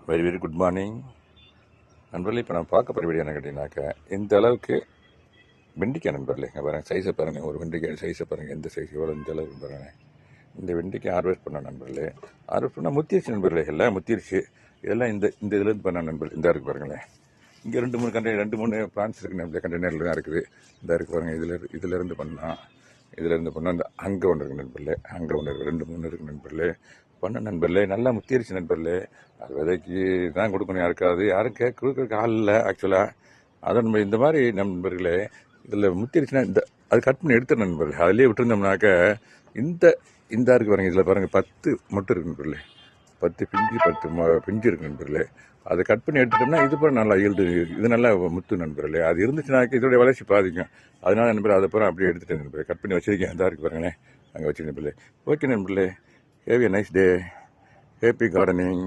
Very very good morning நண்பர்களே. இப்போ நான் பார்க்க போகிற வீடியோ என்ன கேட்டிங்கனாக்கா, இந்த அளவுக்கு வெண்டிக்காய் நண்பர்களே. இங்கே பாருங்கள், சைஸை பாருங்கள், ஒரு வெண்டிக்காய் சைஸை பாருங்கள், எந்த சைஸ் எவ்வளோ இந்த அளவுக்கு பாருங்கள். இந்த வெண்டிக்காய் ஹார்வெஸ்ட் பண்ண நண்பர்களே, ஹார்வெஸ்ட் பண்ணால் முத்திருச்சு நண்பர்களே, எல்லாம் முத்திருச்சு. இதெல்லாம் இந்த இந்த இதுலேருந்து பண்ண நண்பர்கள். இந்த இருக்குது பாருங்களேன், இங்கே 2-3 பிளான்ஸ் இருக்குது நண்பர்களே, கண்டெய்னரில் தான் இருக்குது. இந்த இருக்குது பாருங்கள், இதிலேருந்து பண்ணால் இந்த அங்கே ஒன்று இருக்குது நண்பர்களே, அங்கே ஒன்று இருக்குது, 2-3 இருக்குது நண்பர்களே. பண்ண நண்பர்களே, நல்லா முத்திருச்சு நண்பர்களே. அது விதைக்கு தான் கொடுக்கணும், யாரும் கொடுக்குறதுக்கு ஆள் இல்லை ஆக்சுவலாக. அதை நம்ம இந்த மாதிரி நண்பர்களே, இதில் முத்திருச்சுன்னா அது கட் பண்ணி எடுத்துற நண்பர்களே. அதிலே விட்டுருந்தோம்னாக்க இந்த இருக்குது பாருங்கள், இதில் பாருங்கள் 10 மொட்டு இருக்குது நண்பர்களே, 10 பிஞ்சு இருக்குது நண்பர்களே. அதை கட் பண்ணி எடுத்துட்டோம்னா இது பூரா நல்லா இது நல்லா முத்து நண்பர்களே. அது இருந்துச்சுனாக்க இதோடைய வளர்ச்சி பாதிக்கும். அதனால நண்பர்களே, அதை பூரா அப்படியே எடுத்துட்டேன் நண்பர்களே, கட் பண்ணி வச்சிருக்கேன். இதாக இருக்குது பாருங்களேன், அங்கே வச்சுருக்கேன் நண்பர்களே. ஓகே நண்பர்களே, have a nice day, happy gardening.